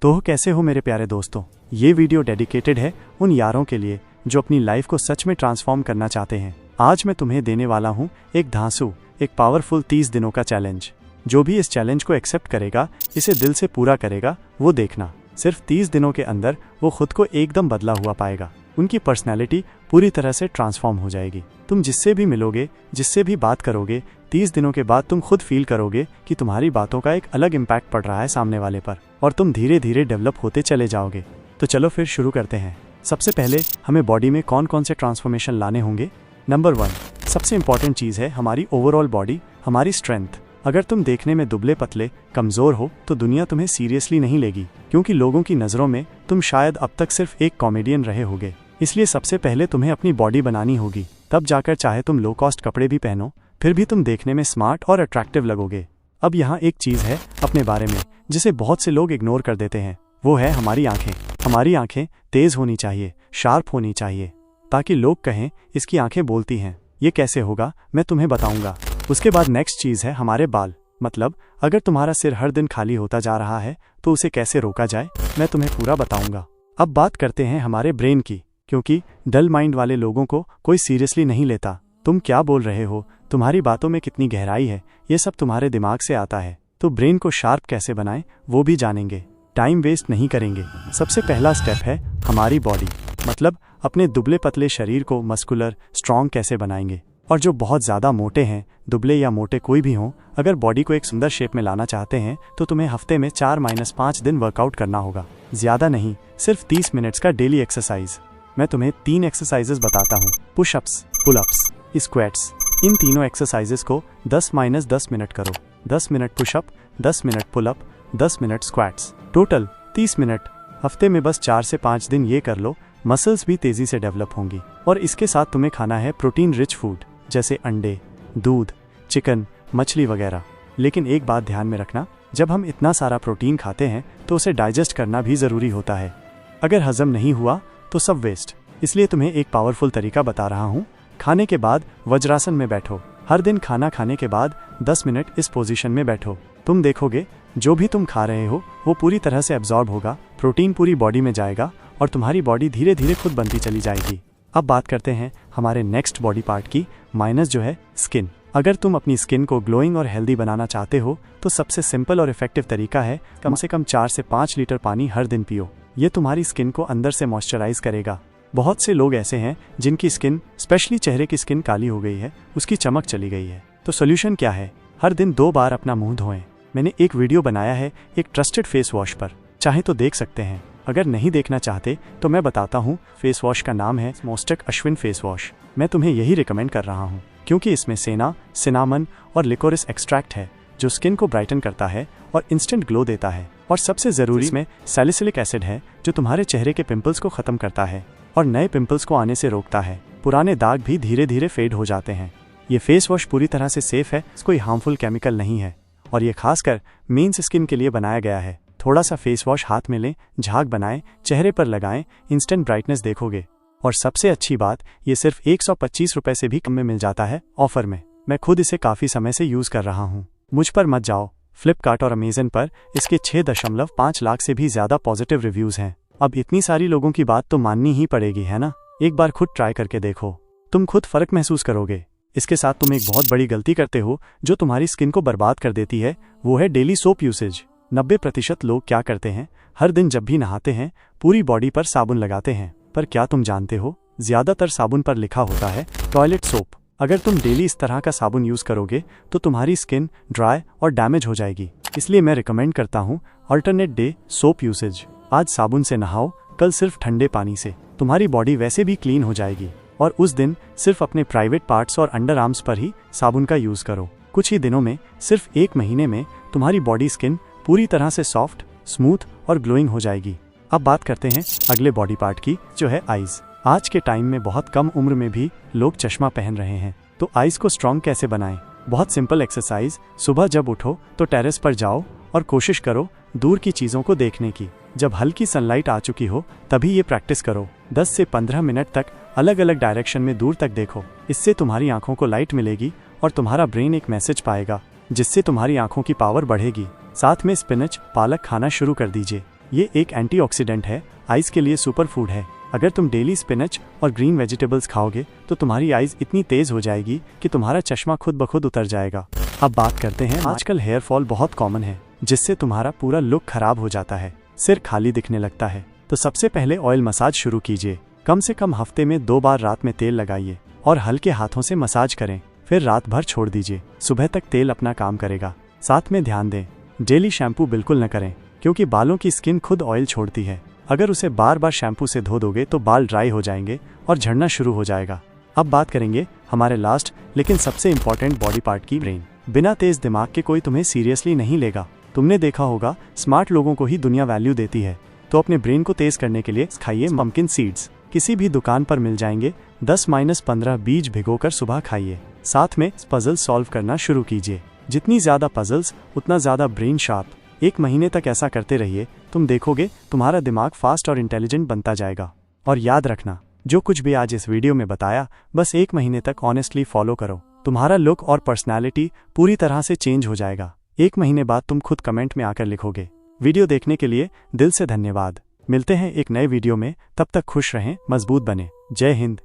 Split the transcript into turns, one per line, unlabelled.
तो कैसे हो मेरे प्यारे दोस्तों। ये वीडियो डेडिकेटेड है उन यारों के लिए जो अपनी लाइफ को सच में ट्रांसफॉर्म करना चाहते हैं। आज मैं तुम्हें देने वाला हूँ एक धांसू, एक पावरफुल 30 दिनों का चैलेंज। जो भी इस चैलेंज को एक्सेप्ट करेगा, इसे दिल से पूरा करेगा, वो देखना सिर्फ 30 दिनों के अंदर वो खुद को एकदम बदला हुआ पाएगा। उनकी पर्सनैलिटी पूरी तरह से ट्रांसफॉर्म हो जाएगी। तुम जिससे भी मिलोगे, जिससे भी बात करोगे, 30 दिनों के बाद तुम खुद फील करोगे कि तुम्हारी बातों का एक अलग इम्पैक्ट पड़ रहा है सामने वाले पर, और तुम धीरे धीरे डेवलप होते चले जाओगे। तो चलो फिर शुरू करते हैं। सबसे पहले हमें बॉडी में कौन कौन से ट्रांसफॉर्मेशन लाने होंगे। नंबर 1, सबसे इंपॉर्टेंट चीज़ है हमारी ओवरऑल बॉडी, हमारी स्ट्रेंथ। अगर तुम देखने में दुबले पतले कमज़ोर हो तो दुनिया तुम्हें सीरियसली नहीं लेगी, क्योंकि लोगों की नज़रों में तुम शायद अब तक सिर्फ एक कॉमेडियन रहे होगे। इसलिए सबसे पहले तुम्हें अपनी बॉडी बनानी होगी, तब जाकर चाहे तुम लो कॉस्ट कपड़े भी पहनो, फिर भी तुम देखने में स्मार्ट और अट्रैक्टिव लगोगे। अब यहाँ एक चीज़ है अपने बारे में जिसे बहुत से लोग इग्नोर कर देते हैं, वो है हमारी आंखें। हमारी आंखें तेज़ होनी चाहिए, शार्प होनी चाहिए, ताकि लोग कहें इसकी आंखें बोलती हैं। ये कैसे होगा मैं तुम्हें बताऊंगा। उसके बाद नेक्स्ट चीज़ है हमारे बाल। मतलब अगर तुम्हारा सिर हर दिन खाली होता जा रहा है तो उसे कैसे रोका जाए, मैं तुम्हें पूरा बताऊंगा। अब बात करते हैं हमारे ब्रेन की, क्योंकि डल माइंड वाले लोगों को कोई सीरियसली नहीं लेता। तुम क्या बोल रहे हो, तुम्हारी बातों में कितनी गहराई है, ये सब तुम्हारे दिमाग से आता है। तो ब्रेन को शार्प कैसे बनाएं वो भी जानेंगे। टाइम वेस्ट नहीं करेंगे। सबसे पहला स्टेप है हमारी बॉडी। मतलब अपने दुबले पतले शरीर को मस्कुलर स्ट्रॉन्ग कैसे बनाएंगे। और जो बहुत ज़्यादा मोटे हैं, दुबले या मोटे कोई भी हों, अगर बॉडी को एक सुंदर शेप में लाना चाहते हैं तो तुम्हें हफ्ते में 4-5 दिन वर्कआउट करना होगा। ज़्यादा नहीं, सिर्फ 30 मिनट्स का डेली एक्सरसाइज। मैं तुम्हें 3 एक्सरसाइजेस बताता हूँ, पुशअप्स, पुलअप्स, स्क्वैट्स। इन तीनों एक्सरसाइजेस को 10-10 मिनट करो। 10 minute push up, 10 minute pull up, 10 minute squats, total 30 minute. हफ्ते में बस 4 से 5 दिन ये कर लो, मसल्स भी तेज़ी से डेवलप होंगी। और इसके साथ तुम्हें खाना है प्रोटीन रिच फूड, जैसे अंडे, दूध, चिकन, मछली वगैरह। लेकिन एक बात ध्यान में रखना, जब हम इतना सारा प्रोटीन खाते हैं तो उसे डाइजेस्ट करना भी ज़रूरी होता है। अगर हजम नहीं हुआ तो सब वेस्ट। इसलिए तुम्हें एक पावरफुल तरीका बता रहा हूँ। खाने के बाद वज्रासन में बैठो। हर दिन खाना खाने के बाद 10 मिनट इस पोजीशन में बैठो। तुम देखोगे जो भी तुम खा रहे हो वो पूरी तरह से एब्जॉर्ब होगा, प्रोटीन पूरी बॉडी में जाएगा और तुम्हारी बॉडी धीरे धीरे खुद बनती चली जाएगी। अब बात करते हैं हमारे नेक्स्ट बॉडी पार्ट की, माइनस जो है स्किन। अगर तुम अपनी स्किन को ग्लोइंग और हेल्दी बनाना चाहते हो तो सबसे सिंपल और इफेक्टिव तरीका है कम से कम 4 से 5 लीटर पानी हर दिन पियो। ये तुम्हारी स्किन को अंदर से मॉइस्चराइज करेगा। बहुत से लोग ऐसे हैं जिनकी स्किन, स्पेशली चेहरे की स्किन काली हो गई है, उसकी चमक चली गई है। तो सोल्यूशन क्या है? हर दिन 2 बार अपना मुंह धोएं। मैंने एक वीडियो बनाया है एक ट्रस्टेड फेस वॉश पर, चाहे तो देख सकते हैं। अगर नहीं देखना चाहते तो मैं बताता हूँ। फेस वॉश का नाम है मोस्टक अश्विन फेस वॉश। मैं तुम्हें यही रिकमेंड कर रहा हूँ क्योंकि इसमें सेना, सिनामन और लिकोरिस एक्सट्रैक्ट है जो स्किन को ब्राइटन करता है और इंस्टेंट ग्लो देता है। और सबसे ज़रूरी इसमें सैलिसिलिक एसिड है जो तुम्हारे चेहरे के पिंपल्स को ख़त्म करता है और नए पिंपल्स को आने से रोकता है। पुराने दाग भी धीरे धीरे फेड हो जाते हैं। ये फेस वॉश पूरी तरह से सेफ है, कोई हार्मफुल केमिकल नहीं है और ये खासकर मेंस स्किन के लिए बनाया गया है। थोड़ा सा फेस वॉश हाथ में लें, झाग बनाएं, चेहरे पर लगाएं, इंस्टेंट ब्राइटनेस देखोगे। और सबसे अच्छी बात, ये सिर्फ 125 रुपये से भी कम में मिल जाता है ऑफर में। मैं खुद इसे काफ़ी समय से यूज़ कर रहा हूँ। मुझ पर मत जाओ, फ्लिपकार्ट और अमेजन पर इसके 6.5 लाख से भी ज़्यादा पॉजिटिव रिव्यूज़ हैं। अब इतनी सारी लोगों की बात तो माननी ही पड़ेगी, है ना? एक बार खुद ट्राई करके देखो, तुम खुद फ़र्क महसूस करोगे। इसके साथ तुम एक बहुत बड़ी गलती करते हो जो तुम्हारी स्किन को बर्बाद कर देती है, वो है डेली सोप यूसेज। 90% लोग क्या करते हैं, हर दिन जब भी नहाते हैं पूरी बॉडी पर साबुन लगाते हैं। पर क्या तुम जानते हो, ज़्यादातर साबुन पर लिखा होता है टॉयलेट सोप। अगर तुम डेली इस तरह का साबुन यूज़ करोगे तो तुम्हारी स्किन ड्राई और डैमेज हो जाएगी। इसलिए मैं रिकमेंड करता हूँ अल्टरनेट डे सोप यूसेज। आज साबुन से नहाओ, कल सिर्फ ठंडे पानी से। तुम्हारी बॉडी वैसे भी क्लीन हो जाएगी। और उस दिन सिर्फ अपने प्राइवेट पार्ट्स और अंडर आर्म्स पर ही साबुन का यूज़ करो। कुछ ही दिनों में, सिर्फ 1 महीने में तुम्हारी बॉडी स्किन पूरी तरह से सॉफ्ट, स्मूथ और ग्लोइंग हो जाएगी। अब बात करते हैं अगले बॉडी पार्ट की, जो है आईज। आज के टाइम में बहुत कम उम्र में भी लोग चश्मा पहन रहे हैं। तो आईज को स्ट्रॉन्ग कैसे बनाएं? बहुत सिंपल एक्सरसाइज। सुबह जब उठो तो टेरेस पर जाओ और कोशिश करो दूर की चीज़ों को देखने की। जब हल्की सनलाइट आ चुकी हो तभी ये प्रैक्टिस करो। 10 से 15 मिनट तक अलग अलग डायरेक्शन में दूर तक देखो। इससे तुम्हारी आंखों को लाइट मिलेगी और तुम्हारा ब्रेन एक मैसेज पाएगा, जिससे तुम्हारी आंखों की पावर बढ़ेगी। साथ में स्पिनच, पालक खाना शुरू कर दीजिए। ये एक एंटीऑक्सीडेंट है, आइज के लिए सुपर फूड है। अगर तुम डेली स्पिनच और ग्रीन वेजिटेबल्स खाओगे तो तुम्हारी आइज इतनी तेज हो जाएगी कि तुम्हारा चश्मा खुद ब खुद उतर जाएगा। अब बात करते हैं, आजकल हेयर फॉल बहुत कॉमन है, जिससे तुम्हारा पूरा लुक खराब हो जाता है, सिर खाली दिखने लगता है। तो सबसे पहले ऑयल मसाज शुरू कीजिए। कम से कम हफ्ते में 2 बार रात में तेल लगाइए और हल्के हाथों से मसाज करें, फिर रात भर छोड़ दीजिए। सुबह तक तेल अपना काम करेगा। साथ में ध्यान दें, डेली शैम्पू बिल्कुल न करें, क्योंकि बालों की स्किन खुद ऑयल छोड़ती है। अगर उसे बार बार शैम्पू से धो दोगे तो बाल ड्राई हो जाएंगे और झड़ना शुरू हो जाएगा। अब बात करेंगे हमारे लास्ट लेकिन सबसे इम्पॉर्टेंट बॉडी पार्ट की, ब्रेन। बिना तेज दिमाग के कोई तुम्हें सीरियसली नहीं लेगा। तुमने देखा होगा, स्मार्ट लोगों को ही दुनिया वैल्यू देती है। तो अपने ब्रेन को तेज करने के लिए खाइए पंपकिन सीड्स। किसी भी दुकान पर मिल जाएंगे। 10-15 बीज भिगोकर सुबह खाइए। साथ में पजल सॉल्व करना शुरू कीजिए। जितनी ज्यादा पजल्स उतना ज्यादा ब्रेन शार्प। 1 महीने तक ऐसा करते रहिए, तुम देखोगे तुम्हारा दिमाग फास्ट और इंटेलिजेंट बनता जाएगा। और याद रखना, जो कुछ भी आज इस वीडियो में बताया, बस 1 महीने तक ऑनेस्टली फॉलो करो। तुम्हारा लुक और पर्सनैलिटी पूरी तरह से चेंज हो जाएगा। 1 महीने बाद तुम खुद कमेंट में आकर लिखोगे। वीडियो देखने के लिए दिल से धन्यवाद। मिलते हैं एक नए वीडियो में, तब तक खुश रहें, मजबूत बने। जय हिंद।